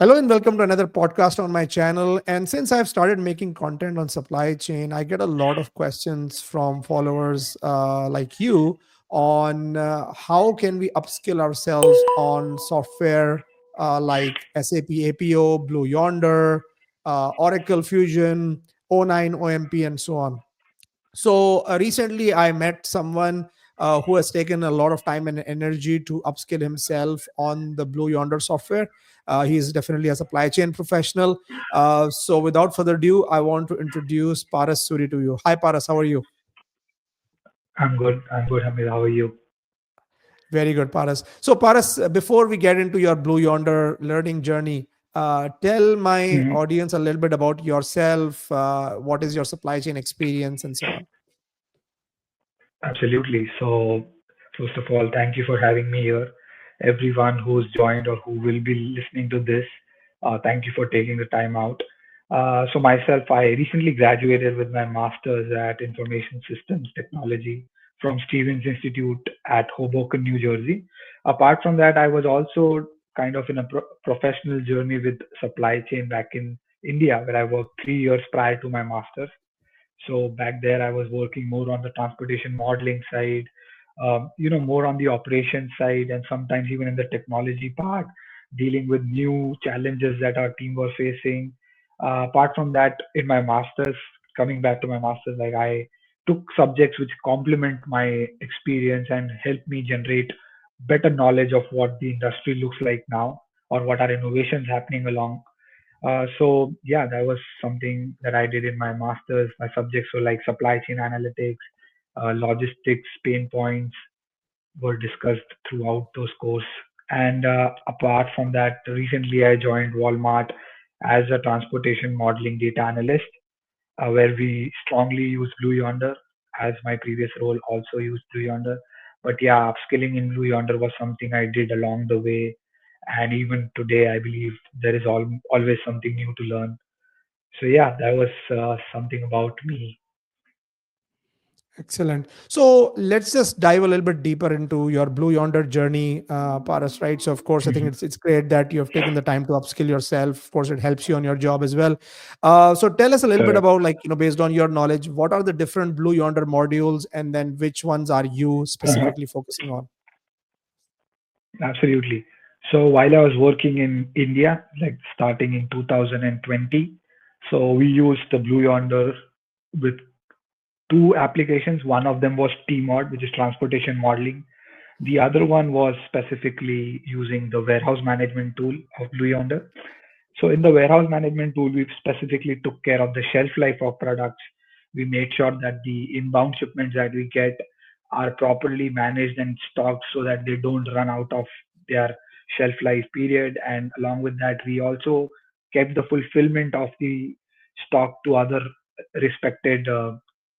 Hello and welcome to another podcast on my channel. And since I've started making content on supply chain, I get a lot of questions from followers like you on how can we upskill ourselves on software like SAP APO, Blue Yonder, Oracle Fusion, O9, OMP, and so on. So recently, I met someone who has taken a lot of time and energy to upskill himself on the Blue Yonder software. He is definitely a supply chain professional. So, without further ado, I want to introduce Paras Suri to you. Hi, Paras. How are you? I'm good. I'm good, Hamid. How are you? Very good, Paras. So, Paras, before we get into your Blue Yonder learning journey, tell my Mhm. audience a little bit about yourself. What is your supply chain experience, and so on. Absolutely. So, first of all, thank you for having me here. Everyone who's joined or who will be listening to this, thank you for taking the time out. So, myself, I recently graduated with my master's at Information Systems Technology from Stevens Institute at Hoboken, New Jersey. Apart from that, I was also kind of in a professional journey with supply chain back in India, where I worked 3 years prior to my master's. So back there, I was working more on the transportation modeling side, more on the operation side, and sometimes even in the technology part, dealing with new challenges that our team was facing. Apart from that, in my masters, coming back to my masters, like I took subjects which complement my experience and help me generate better knowledge of what the industry looks like now or what are innovations happening along. So yeah, that was something that I did in my master's. My subjects were like supply chain analytics, logistics, pain points were discussed throughout those course. And apart from that, recently I joined Walmart as a transportation modeling data analyst, where we strongly use Blue Yonder. As my previous role also used Blue Yonder. But yeah, upskilling in Blue Yonder was something I did along the way, and even today I believe there is always something new to learn. So yeah, that was something about me. Excellent. So let's just dive a little bit deeper into your Blue Yonder journey, Paras. Right. So of course, I think Mhm. it's great that you have taken the time to upskill yourself. Of course, it helps you on your job as well. So tell us a little bit Correct. about, like, based on your knowledge, what are the different Blue Yonder modules, and then which ones are you Uh-huh. specifically focusing on? Absolutely. So while I was working in India, like starting in 2020, so we used the Blue Yonder with two applications. One of them was T-Mod, which is transportation modeling. The other one was specifically using the warehouse management tool of Blue Yonder. So in the warehouse management tool, we specifically took care of the shelf life of products. We made sure that the inbound shipments that we get are properly managed and stocked so that they don't run out of their shelf life period. And along with that, we also kept the fulfillment of the stock to other respected.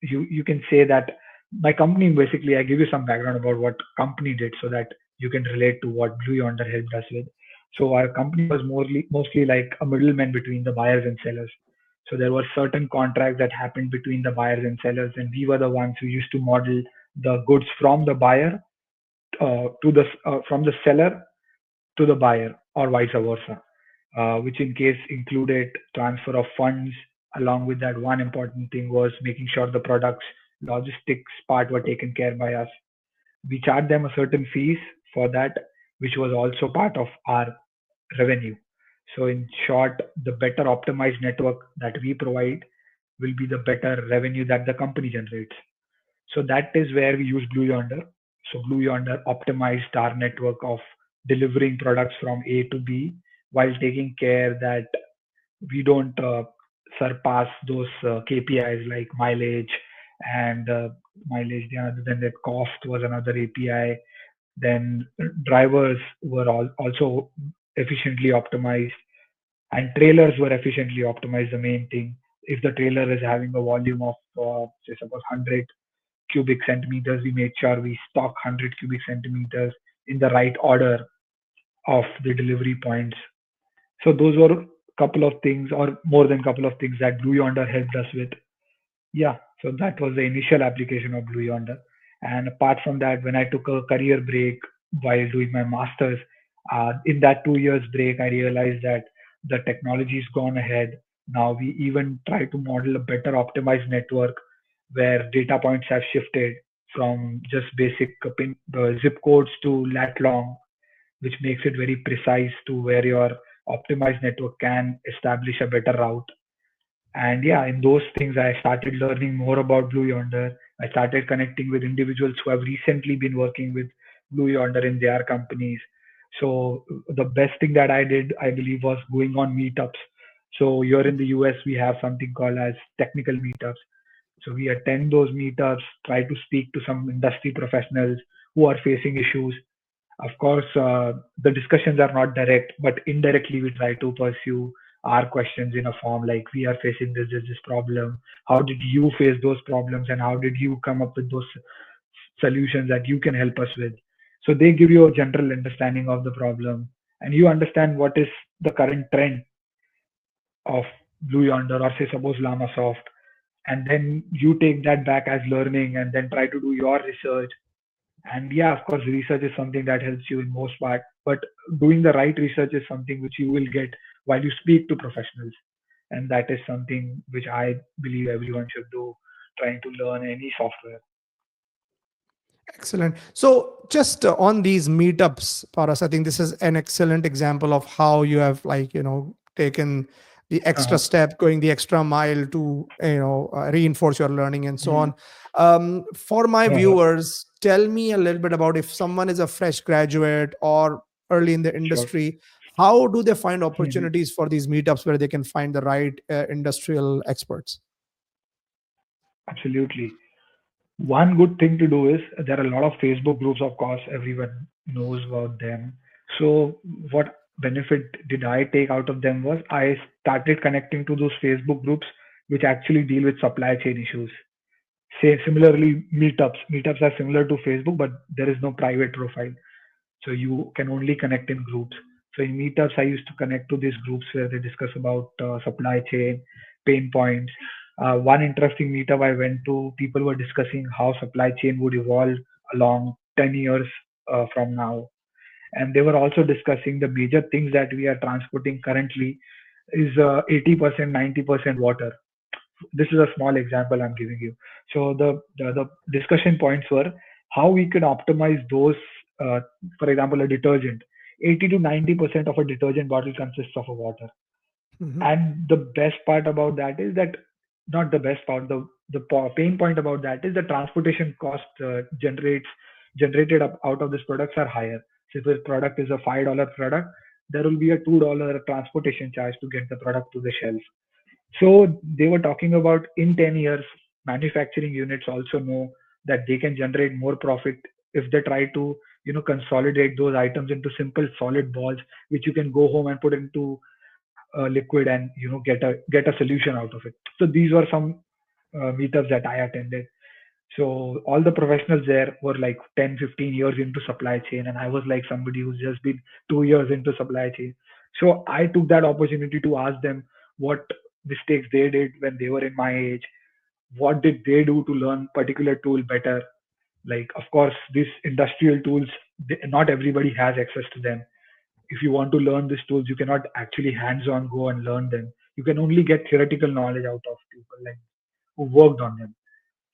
You can say that my company, basically, I give you some background about what company did so that you can relate to what Blue Yonder helped us with. So our company was mostly like a middleman between the buyers and sellers. So there were certain contracts that happened between the buyers and sellers, and we were the ones who used to model the goods from the buyer to the from the seller to the buyer, or vice versa, which in case included transfer of funds. Along with that, one important thing was making sure the products logistics part were taken care by us. We charge them a certain fees for that, which was also part of our revenue. So in short, the better optimized network that we provide will be the better revenue that the company generates. So that is where we use Blue Yonder. So Blue Yonder optimized our network of delivering products from A to B while taking care that we don't surpass those KPIs like mileage and mileage. Then that cost was another API. Then drivers were also efficiently optimized, and trailers were efficiently optimized. The main thing, if the trailer is having a volume of say suppose 100 cubic centimeters, we made sure we stock 100 cubic centimeters in the right order of the delivery points. So those were a couple of things, or more than couple of things, that Blue Yonder helped us with. Yeah, so that was the initial application of Blue Yonder. And apart from that, when I took a career break while doing my masters, in that 2 years break, I realized that The technology's gone ahead. Now we even try to model a better optimized network where data points have shifted from just basic zip codes to lat long, which makes it very precise to where your optimized network can establish a better route. And yeah, in those things, I started learning more about Blue Yonder. I started connecting with individuals who have recently been working with Blue Yonder in their companies. So the best thing that I did, I believe, was going on meetups. So here in the US, we have something called as technical meetups. So we attend those meetups, try to speak to some industry professionals who are facing issues. Of course, the discussions are not direct, but indirectly we try to pursue our questions in a form like we are facing this problem. How did you face those problems, and how did you come up with those solutions that you can help us with? So they give you a general understanding of the problem, and you understand what is the current trend of Blue Yonder or say suppose Lamasoft, and then you take that back as learning and then try to do your research. And yeah, of course, research is something that helps you in most part, but doing the right research is something which you will get while you speak to professionals. And that is something which I believe everyone should do trying to learn any software. Excellent. So, just on these meetups, Paras, I think this is an excellent example of how you have, like, taken the extra Uh-huh. step, going the extra mile to, reinforce your learning and so Mhm. on. For my Uh-huh. viewers, tell me a little bit about if someone is a fresh graduate or early in the Sure. industry, how do they find Mhm. opportunities for these meetups where they can find the right industrial experts? Absolutely. One good thing to do is there are a lot of Facebook groups, of course, everyone knows about them. So, what benefit did I take out of them was I started connecting to those Facebook groups which actually deal with supply chain issues. Say, similarly, meetups. Meetups are similar to Facebook, but there is no private profile. So you can only connect in groups. So in meetups, I used to connect to these groups where they discuss about supply chain pain points. One interesting meetup I went to, people were discussing how supply chain would evolve along 10 years from now, and they were also discussing the major things that we are transporting currently is 80%, 90% water. This is a small example I'm giving you. So the discussion points were how we could optimize those. Uh, for example, a detergent. 80 to 90% of a detergent bottle consists of a water. Mhm. And the best part about that is that not the best part. The pain point about that is the transportation cost generated out of these products are higher. So if a product is a $5 product, there will be a $2 transportation charge to get the product to the shelf. So they were talking about in 10 years, manufacturing units also know that they can generate more profit if they try to, consolidate those items into simple solid balls, which you can go home and put into liquid and, get a solution out of it. So these were some meetups that I attended. So all the professionals there were like 10, 15 years into supply chain, and I was like somebody who's just been 2 years into supply chain. So I took that opportunity to ask them what mistakes they did when they were in my age. What did they do to learn particular tool better? Like, of course, these industrial tools, not everybody has access to them. If you want to learn these tools, you cannot actually hands-on go and learn them. You can only get theoretical knowledge out of people like who worked on them.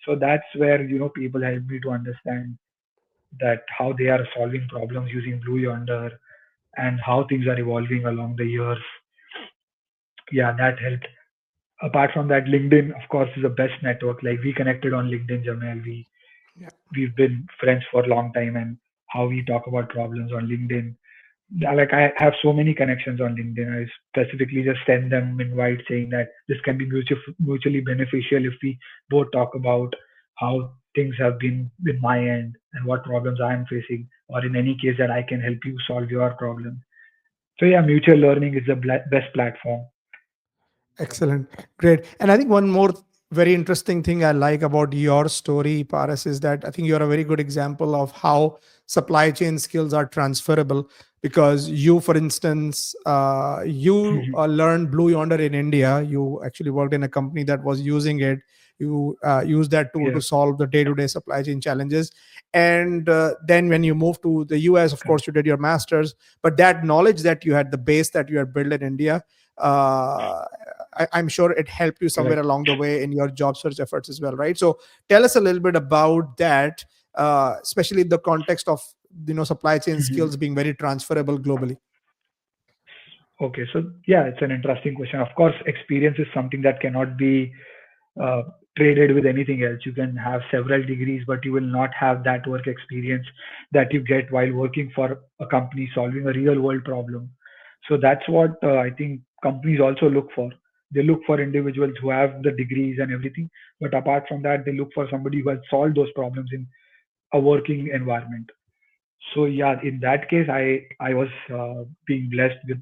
So that's where people help me to understand that how they are solving problems using Blue Yonder and how things are evolving along the years. Yeah, that helped. Apart from that, LinkedIn, of course, is the best network. Like we connected on LinkedIn, Jamel. We've been friends for a long time, and how we talk about problems on LinkedIn. Yeah, like I have so many connections on LinkedIn. I specifically just send them invite saying that this can be mutually beneficial if we both talk about how things have been in my end and what problems I am facing, or in any case that I can help you solve your problem. So yeah, mutual learning is the best platform. Excellent. Great. And I think one more very interesting thing I like about your story, Paras, is that I think you're a very good example of how supply chain skills are transferable. Because you, for instance, you learned Blue Yonder in India. You actually worked in a company that was using it. you use that tool to Yeah. solve the day-to-day supply chain challenges. And then when you move to the US, of course, you did your master's, but that knowledge that you had, the base that you had built in India, uh, I'm sure it helped you somewhere Correct. along the way in your job search efforts as well, right? So tell us a little bit about that, especially in the context of supply chain skills Mhm. being very transferable globally. Okay, so yeah, it's an interesting question. Of course, experience is something that cannot be uh, traded with anything else. You can have several degrees, but you will not have that work experience that you get while working for a company solving a real world problem. So that's what I think companies also look for. They look for individuals who have the degrees and everything, but apart from that, they look for somebody who has solved those problems in a working environment. So yeah, in that case, I was being blessed with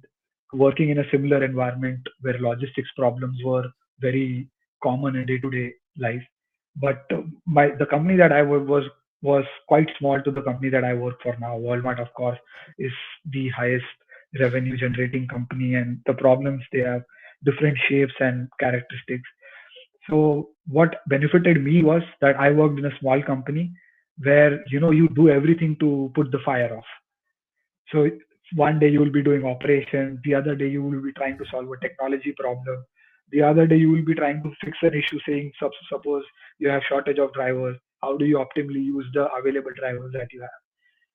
working in a similar environment where logistics problems were very common in day-to-day life. But my the company that I was quite small to the company that I work for now. Walmart, of course, is the highest revenue generating company, and the problems they have different shapes and characteristics. So what benefited me was that I worked in a small company where you do everything to put the fire off. So one day you will be doing operations, the other day you will be trying to solve a technology problem, the other day you will be trying to fix an issue saying suppose you have shortage of drivers, how do you optimally use the available drivers that you have?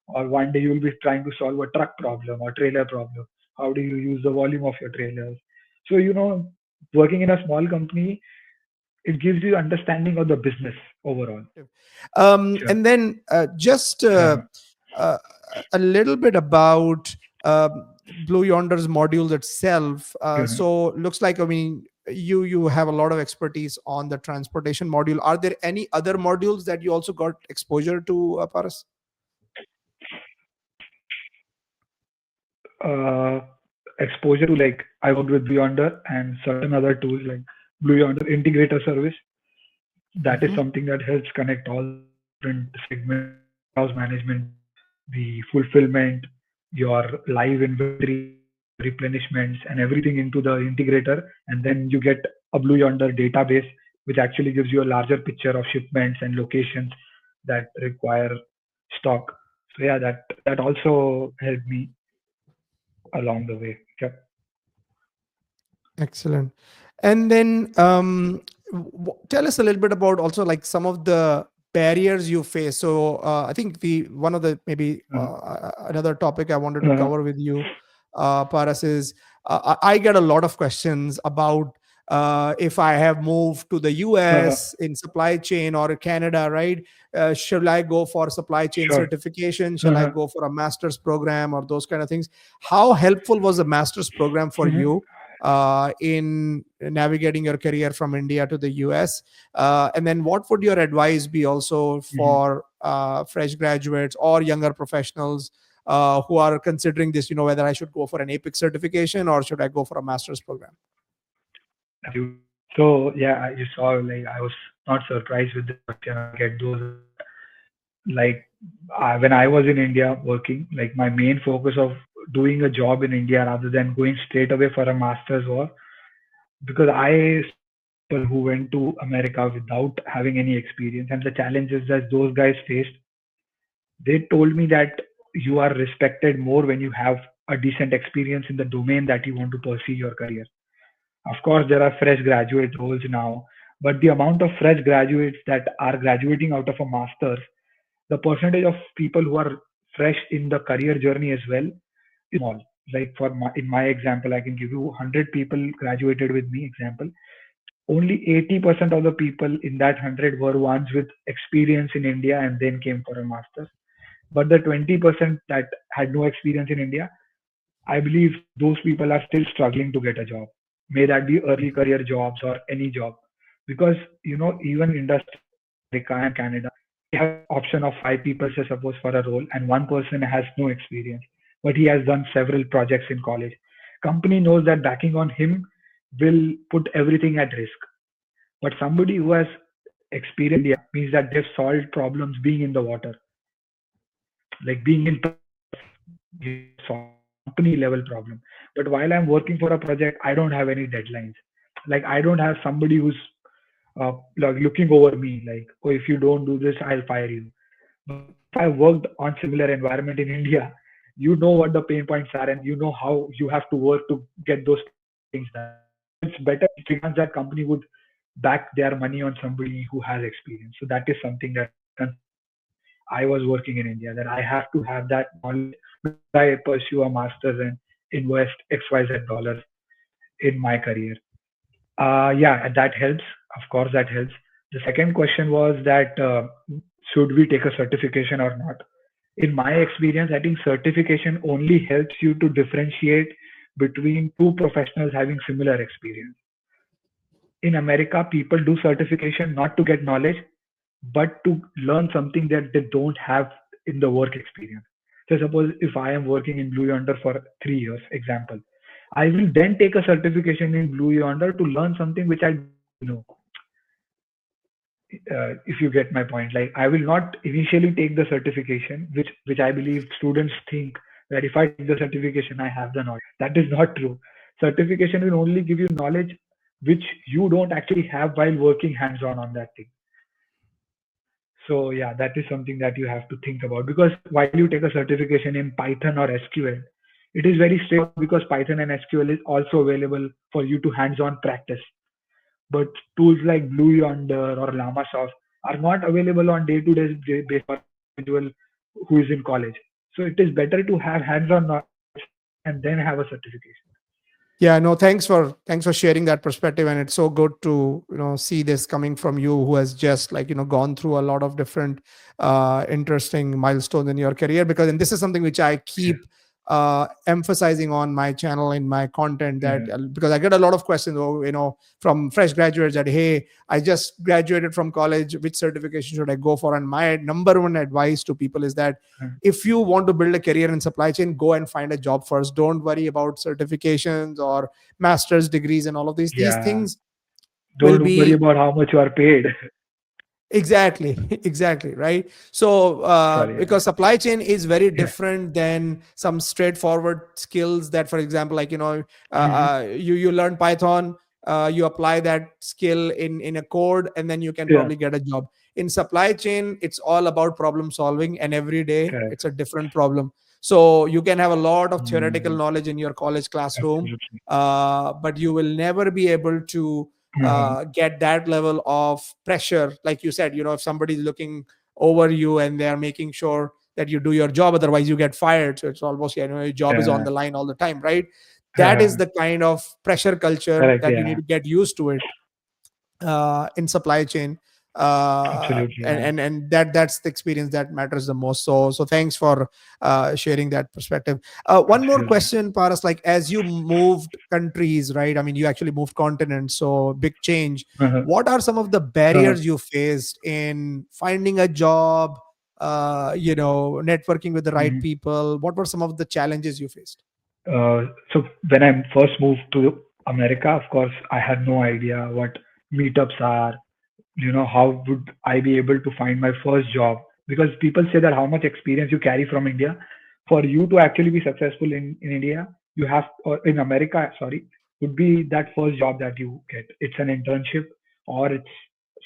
Or one day you will be trying to solve a truck problem or trailer problem. How do you use the volume of your trailers? So working in a small company, it gives you understanding of the business overall. Sure. And then just Uh-huh. uh, a little bit about Blue Yonder's modules itself. Uh-huh. So looks like, I mean, you have a lot of expertise on the transportation module. Are there any other modules that you also got exposure to, Paras? uh, Exposure to, like, I worked with BlueYonder and certain other tools like BlueYonder integrator service. That is Mm-hmm. something that helps connect all the different segments like warehouse management, the fulfillment, your live inventory, your replenishments, and everything into the integrator. And then you get a BlueYonder database, which actually gives you a larger picture of shipments and locations that require stock. So yeah, that also helped me along the way. Yep. Excellent. And then tell us a little bit about also like some of the barriers you face. So I think the one of the maybe Uh-huh. another topic I wanted to Uh-huh. cover with you, Paras, is I get a lot of questions about if I have moved to the Uh-huh. US in supply chain or Canada, right? Should I go for supply chain Sure. certification? Shall I Uh-huh. go for a master's program or those kind of things? How helpful was the master's program for Mhm. you in navigating your career from India to the US? And then what would your advice be also Mhm. for fresh graduates or younger professionals who are considering this, whether I should go for an APIC certification or should I go for a master's program? Absolutely. So yeah, you saw, like, I was not surprised with this question. I get those a lot. Like, when I was in India working, like, my main focus of doing a job in India rather than going straight away for a master's was because I saw people who went to America without having any experience, and the challenges that those guys faced. They told me that you are respected more when you have a decent experience in the domain that you want to pursue your career. Of course, there are fresh graduate roles now, but the amount of fresh graduates that are graduating out of a master's, the percentage of people who are fresh in the career journey as well is small. Like, in my example, I can give you 100 people graduated with me. Example, only 80% of the people in that 100 were ones with experience in India and then came for a master's. But the 20% that had no experience in India, I believe those people are still struggling to get a job. May that be early career jobs or any job. Because, even industries like America and Canada, they have an option of five people, say, suppose, for a role, and one person has no experience, but he has done several projects in college. Company knows that backing on him will put everything at risk. But somebody who has experience in India means that they've solved problems being in the water, like being in process. They've solved a company level problem. But while I'm working for a project, I don't have any deadlines. Like, I don't have somebody who's like looking over me, like, oh, if you don't do this, I'll fire you. But if I worked on similar environment in India, you know what the pain points are, and you know how you have to work to get those things done. So it's better any chance that company would back their money on somebody who has experience. So that is something that I considered when I was working in India, that I have to have that knowledge before I pursue a master's and invest XYZ dollars in my career. Yeah, that helps. Of course, that helps. The second question was that should we take a certification or not? In my experience, I think certification only helps you to differentiate between two professionals having similar experience. In America, people do certification not to get knowledge, but to learn something that they don't have in the work experience. So suppose if I am working in Blue Yonder for 3 years, example, I will then take a certification in Blue Yonder to learn something which I don't already know. If you get my point, like I will not initially take the certification, which I believe students think that if I take the certification, I have the knowledge. That is not true. Certification will only give you knowledge which you don't actually have while working hands on that thing. So yeah, that is something that you have to think about, because while you take a certification in Python or SQL, it is very straightforward because Python and SQL is also available for you to hands-on practice. But tools like Blue Yonder or Lamasoft are not available on day-to-day basis for an individual who is in college. So it is better to have hands-on knowledge and then have a certification. Yeah, no, thanks for sharing that perspective, and it's so good to see this coming from you, who has just gone through a lot of different interesting milestones in your career. Because and this is something which I keep emphasizing on my channel in my content, that Yeah, because I get a lot of questions, from fresh graduates that, hey, I just graduated from college, which certification should I go for? And my number one advice to people is that yeah, if you want to build a career in supply chain, go and find a job first. Don't worry about certifications or master's degrees and all of these yeah. things will Don't worry be. about how much you are paid. Exactly, exactly, right. So, Sorry. because supply chain is very Yeah. different than some straightforward skills that, for example, Hmm. you learn Python, you apply that skill in a code, and then you can Yeah. probably get a job. In supply chain, it's all about problem solving, and every day Correct. it's a different problem. So you can have a lot of theoretical Mm, knowledge in your college classroom, absolutely. but you will never be able to Uh-huh. get that level of pressure. Like you said, if somebody's looking over you and they are making sure that you do your job, otherwise you get fired. So it's almost, your job is on Yeah. the line all the time, right? That is Uh-huh. the kind of pressure culture Correct. that you need Yeah. to get used to it in supply chain. Absolutely. And, Yeah. and and that's the experience that matters the most. So thanks for sharing that perspective. One more Absolutely. question, Paras, like as you moved countries, right? I mean, you actually moved continents, so big change. Uh-huh. What are some of the Uh-huh. barriers you faced in finding a job, networking with the right Mhm. people? What were some of the challenges you faced? So when I first moved to America, of course, I had no idea what meetups are. How would I be able to find my first job? Because people say that how much experience you carry from India, for you to actually be successful in India, you have, or in America, sorry, would be that first job that you get. It's an internship, or it's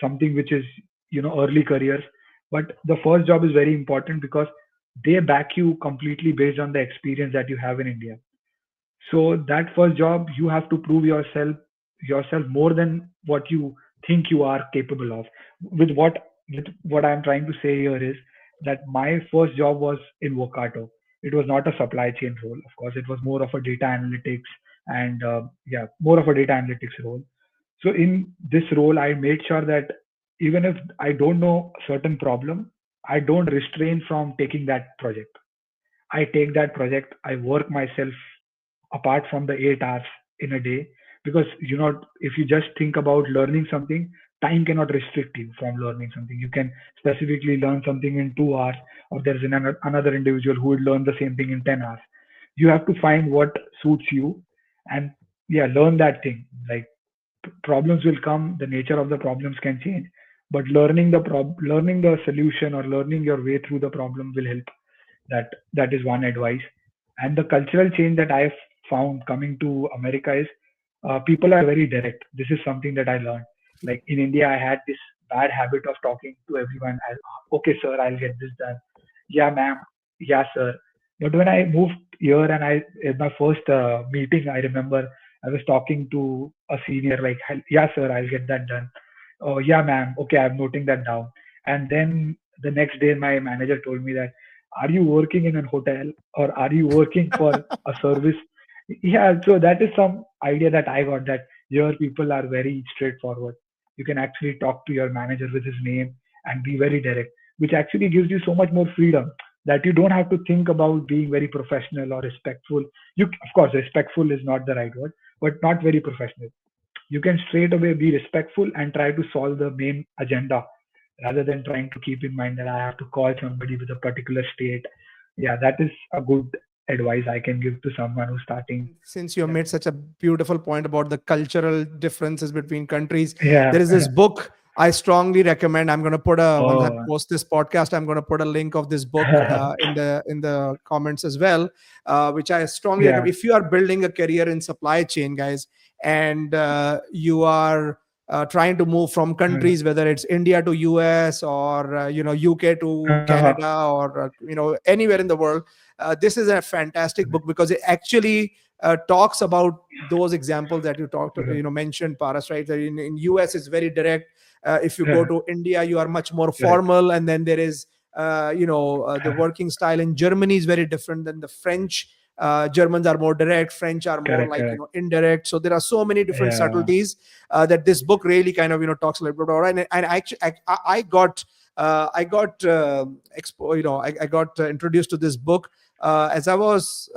something which is, early careers. But the first job is very important because they back you completely based on the experience that you have in India. So that first job, you have to prove yourself more than what you think you are capable of. With what I'm trying to say here is that my first job was in Vocato. It was not a supply chain role, of course. It was more of a data analytics, and yeah, more of a data analytics role. So in this role, I made sure that even if I don't know certain problem, I don't restrain from taking that project. I take that project, I work myself apart from the 8 hours in a day, because if you just think about learning something, time cannot restrict you from learning something. You can specifically learn something in 2 hours, or there's another individual who would learn the same thing in 10 hours. You have to find what suits you, and yeah, learn that thing. Like, problems will come, the nature of the problems can change, but learning the solution or learning your way through the problem will help. That is one advice. And the cultural change that I've found coming to America is, people are very direct. This is something that I learned. Like in India, I had this bad habit of talking to everyone as, okay, sir, I'll get this done. Yeah, ma'am. Yeah, sir. But when I moved here and in my first meeting, I remember I was talking to a senior, like, yeah, sir, I'll get that done. Oh, yeah, ma'am. Okay, I'm noting that down. And then the next day, my manager told me that, are you working in a hotel or are you working for a service? Yeah, so that is some idea that I got, that here people are very straightforward. You can actually talk to your manager with his name and be very direct, which actually gives you so much more freedom that you don't have to think about being very professional or respectful. You, of course, respectful is not the right word, but not very professional. You can straight away be respectful and try to solve the main agenda rather than trying to keep in mind that I have to call somebody with a particular state. Yeah, that is a good advice I can give to someone who's starting. Since you Yeah, made such a beautiful point about the cultural differences between countries, yeah. there is this book I strongly recommend. I'm going to put a once I Oh, post this podcast, I'm going to put a link of this book in the comments as well, which I strongly yeah, recommend. If you are building a career in supply chain, guys, and you are trying to move from countries, whether it's India to US or UK to Canada or anywhere in the world, this is a fantastic book because it actually talks about those examples that you talked, mentioned, Paras, right? That in US it's very direct. If you go to India, you are much more correct, formal, and then there is, the working style in Germany is very different than the French. Germans are more direct, French are more correct, like correct. indirect. So there are so many different Yeah, subtleties that this book really kind of talks a little bit about. And actually, I got I got introduced to this book as I was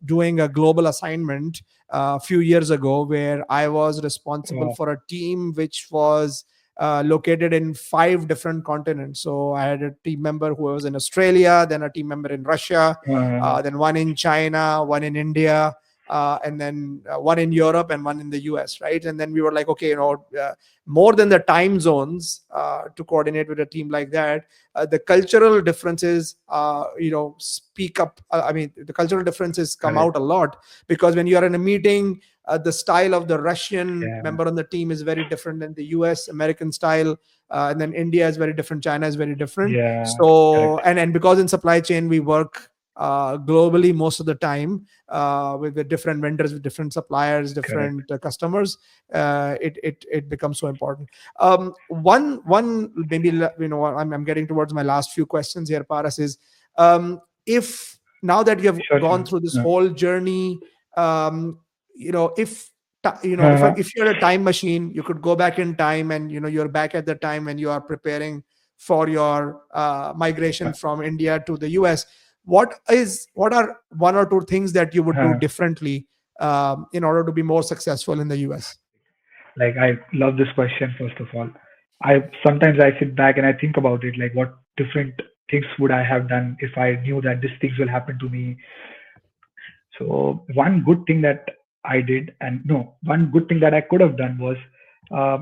doing a global assignment a few years ago, where I was responsible wow. for a team which was located in 5 different continents. So I had a team member who was in Australia, then a team member in Russia, then one in China, one in India. And then one in Europe and one in the US, right? And then we were like, okay, more than the time zones to coordinate with a team like that, the cultural differences speak up. I mean, the cultural differences come Correct. out a lot, because when you are in a meeting, the style of the Russian Yeah, member on the team is very different than the US American style, and then India is very different, China is very different. yeah, So correct, and because in supply chain we work globally most of the time, with different vendors, with different suppliers, correct. different customers, it becomes so important. One maybe, I'm getting towards my last few questions here, Paras, is if now that you have Sure, gone sure. through this whole journey, um, if Uh-huh. if you're a time machine, you could go back in time, and you're back at the time when you are preparing for your migration from India to the US. What are one or two things that you would do Uh-huh. differently in order to be more successful in the US? Like, I love this question, first of all. I sometimes I sit back and I think about it, like what different things would I have done if I knew that these things will happen to me. So one good thing that I did, and no, one good thing that I could have done was, uh,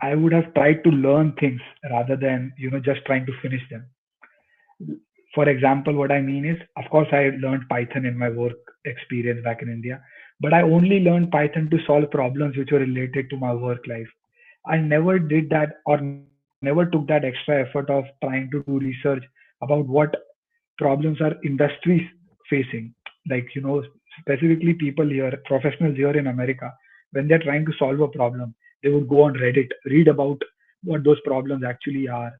I would have tried to learn things rather than just trying to finish them. For example, what I mean is, of course, I learned Python in my work experience back in India, but I only learned Python to solve problems which were related to my work life. I never did that or never took that extra effort of trying to do research about what problems are industries facing. Like, specifically people here, professionals here in America, when they're trying to solve a problem, they would go on Reddit, read about what those problems actually are,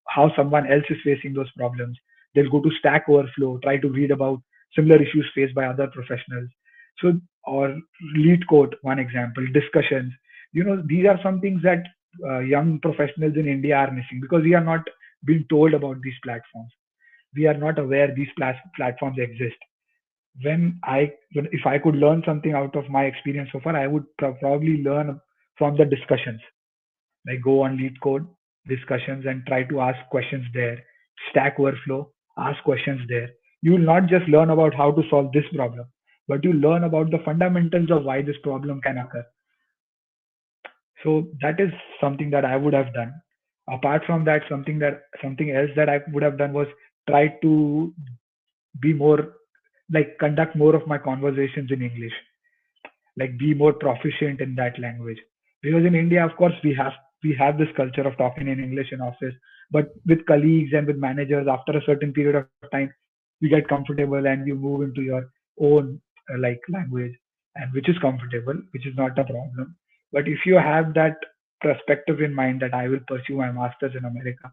how someone else is facing those problems. They'll go to Stack Overflow, try to read about similar issues faced by other professionals. So, or lead code, one example, discussions. These are some things that young professionals in India are missing because we are not being told about these platforms. We are not aware these platforms exist. If I could learn something out of my experience so far, I would probably learn from the discussions, like go on lead code discussions and try to ask questions there. Stack Overflow, ask questions there. You will not just learn about how to solve this problem, but you learn about the fundamentals of why this problem can occur. So that is something that I would have done. Apart from that, something else that I would have done was try to be more, like, conduct more of my conversations in English, like be more proficient in that language. Because in India, of course, we have we have this culture of talking in English in office, but with colleagues and with managers, after a certain period of time, you get comfortable and you move into your own like language, and which is comfortable, which is not a problem. But if you have that perspective in mind that I will pursue my masters in America,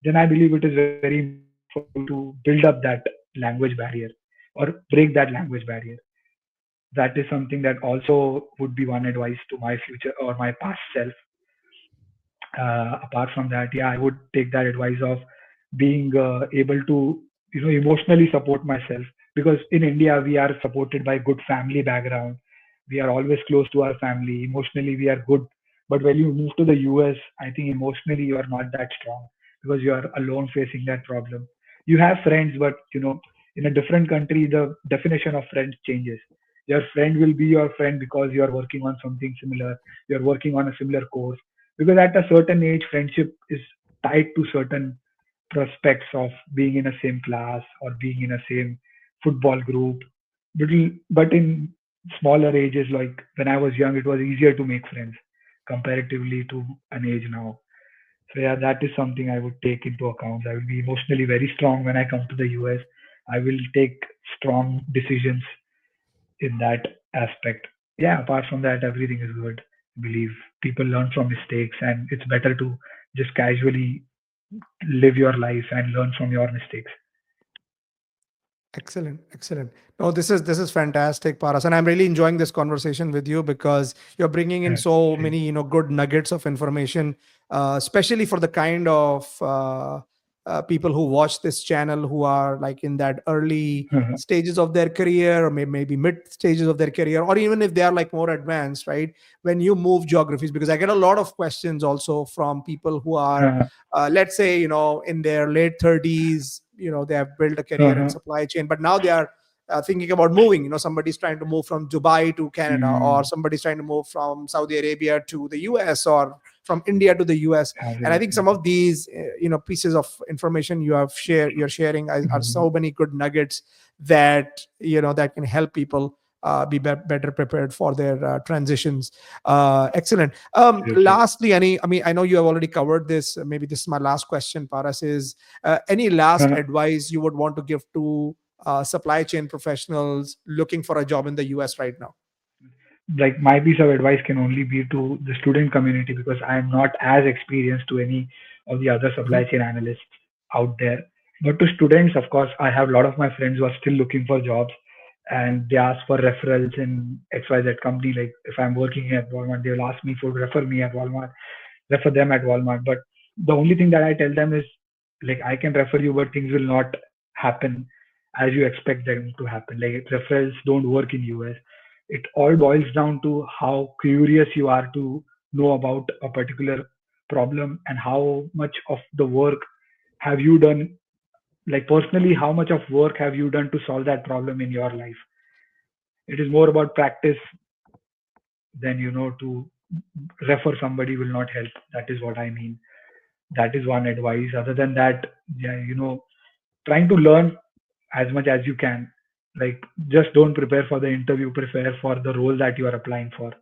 then I believe it is very important for you to build up that language barrier or break that language barrier. That is something that also would be one advice to my future or my past self. Apart from that, yeah, I would take that advice of being able to, emotionally support myself, because in India we are supported by good family background. We are always close to our family. Emotionally, we are good. But when you move to the US, I think emotionally you are not that strong because you are alone facing that problem. You have friends, but in a different country, the definition of friends changes. Your friend will be your friend because you are working on something similar. You are working on a similar course, because at a certain age friendship is tied to certain prospects of being in a same class or being in a same football group. But in smaller ages, like when I was young, it was easier to make friends comparatively to an age now. So yeah, that is something I would take into account. I will be emotionally very strong when I come to the US. I will take strong decisions in that aspect. Yeah, apart from that, everything is good. I believe people learn from mistakes, and it's better to just casually live your life and learn from your mistakes. Excellent, excellent. No, this is fantastic, Paras, and I'm really enjoying this conversation with you because you're bringing in Yeah, so same. many good nuggets of information, especially for the kind of people who watch this channel who are like in that early stages of their career, or maybe mid stages of their career, or even if they are like more advanced, right? When you move geographies, because I get a lot of questions also from people who are let's say in their late 30s, they have built a career in supply chain, but now they are thinking about moving. Somebody's trying to move from Dubai to Canada, or Mm, somebody's trying to move from Saudi Arabia to the US, or from India to the US. And I think some absolutely. of these pieces of information you're sharing are Mhm. so many good nuggets that that can help people better prepared for their transitions. Excellent. Absolutely. Lastly, I know you have already covered this. Maybe this is my last question, Paras, is any last advice you would want to give to supply chain professionals looking for a job in the US right now? Like my piece of advice can only be to the student community, because I am not as experienced to any of the other supply Mhm. chain analysts out there. But to students, of course, I have a lot of my friends who are still looking for jobs, and they ask for referrals in XYZ company. Like if I'm working at Walmart, they'll ask me for refer me at Walmart, refer them at Walmart. But the only thing that I tell them is, like, I can refer you, but things will not happen as you expect them to happen. Like referrals don't work in US. It all boils down to how curious you are to know about a particular problem, and how much of the work have you done. Like personally, how much of work have you done to solve that problem in your life? It is more about practice than to refer somebody will not help. That is what I mean. That is one advice. Other than that, yeah, trying to learn as much as you can. Like, just don't prepare for the interview, prepare for the role that you are applying for.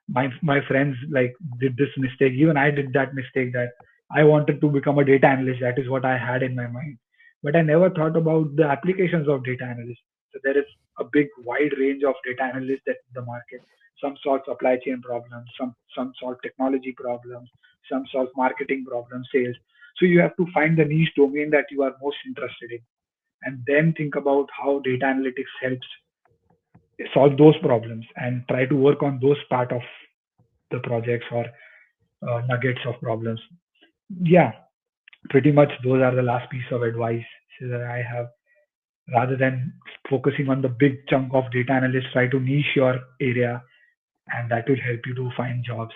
My friends like did this mistake. Even I did that mistake, that I wanted to become a data analyst. That is what I had in my mind, but I never thought about the applications of data analyst. So there is a big wide range of data analysts that in the market. Some solve supply chain problems, some solve technology problems, some solve marketing problems, sales. So you have to find the niche domain that you are most interested in, and then think about how data analytics helps solve those problems, and try to work on those part of the projects or nuggets of problems. Yeah, pretty much those are the last piece of advice that I have. Rather than focusing on the big chunk of data analysts, try to niche your area, and that will help you to find jobs.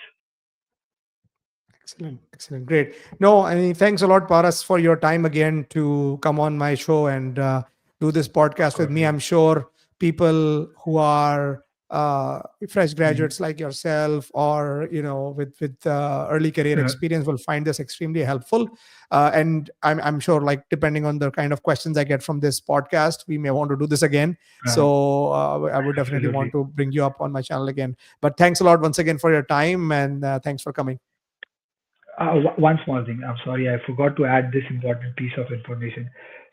Excellent, excellent, great. No, I mean, thanks a lot, Paras, for your time again to come on my show and do this Of podcast with course, me. yeah. I'm sure people who are fresh Mhm. graduates like yourself, or with early career experience, will find this extremely helpful. And I'm sure, like depending on the kind of questions I get from this podcast, we may want to do this again. Uh, So I would definitely want Absolutely. to bring you up on my channel again. But thanks a lot once again for your time, and thanks for coming. One small thing. I'm sorry, I forgot to add this important piece of information.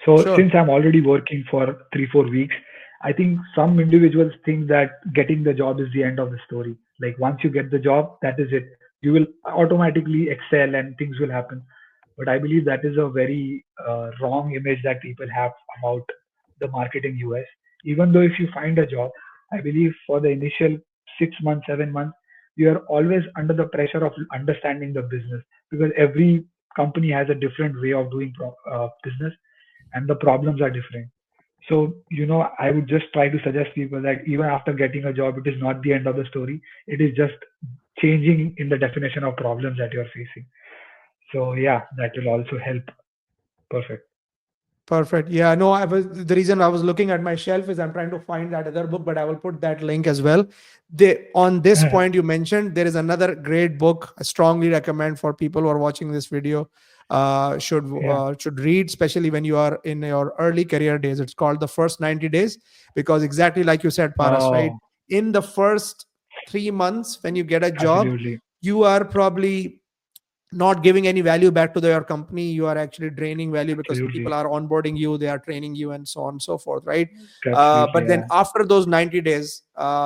So Sure. since I'm already working for 3-4 weeks, I think some individuals think that getting the job is the end of the story. Like once you get the job, that is it. You will automatically excel and things will happen. But I believe that is a very wrong image that people have about the market in US. Even though if you find a job, I believe for the initial 6 months, 7 months, you are always under the pressure of understanding the business because every company has a different way of doing business and the problems are different. So, I would just try to suggest people that even after getting a job, it is not the end of the story. It is just changing in the definition of problems that you're facing. So, yeah, that will also help. Perfect. Perfect. Yeah, no, the reason I was looking at my shelf is I'm trying to find that other book, but I will put that link as well. On this point you mentioned, there is another great book I strongly recommend for people who are watching this video. Yeah. Should read, especially when you are in your early career days. It's called The First 90 Days, because exactly like you said, Paras, right? Oh, In the first 3 months, when you get a job, absolutely. you are probably not giving any value back to your company. You are actually draining value because people Absolutely. are onboarding you, they are training you, and so on and so forth, right? Absolutely. But then Yeah. after those 90 days,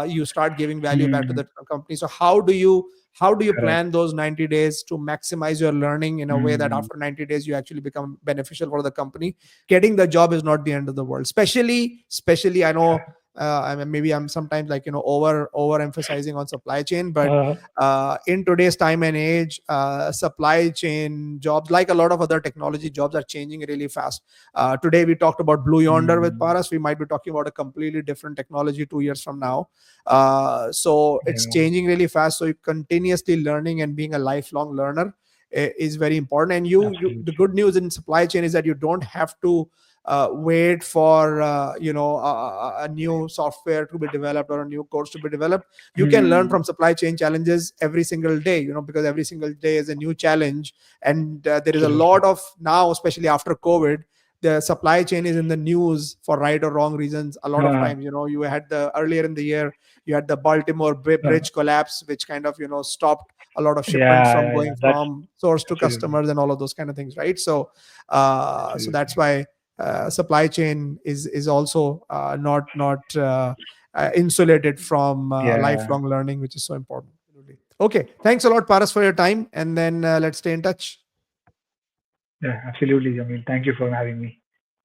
you start giving value back to Hmm. the company. So how do you Correct. plan those 90 days to maximize your learning in a way that Hmm. after 90 days you actually become beneficial for the company? Getting the job is not the end of the world, especially I know, I mean, maybe I'm sometimes like, over emphasizing on supply chain, but Uh, in today's time and age, supply chain jobs, like a lot of other technology jobs, are changing really fast. Today we talked about Blue Yonder with hmm. Paras. We might be talking about a completely different technology 2 years from now. So it's Yeah. changing really fast. So you continuously learning and being a lifelong learner is very important. And the Absolutely. good news in supply chain is that you don't have to wait for a new software to be developed or a new course to be developed. You can learn Hmm. from supply chain challenges every single day, because every single day is a new challenge. And there is a Absolutely. lot of, now especially after COVID, the supply chain is in the news for right or wrong reasons a lot of Uh, times. You had the earlier in the year, you had the Baltimore uh, bridge collapse, which kind of stopped a lot of shipments yeah, from yeah, yeah. going That's from source to absolutely, customers and all of those kind of things, right? So that's absolutely. why supply chain is also not insulated from Yeah, lifelong learning, which is so important. Okay, thanks a lot, Paras, for your time, and then let's stay in touch. yeah, absolutely, Jamil. Thank you for having me.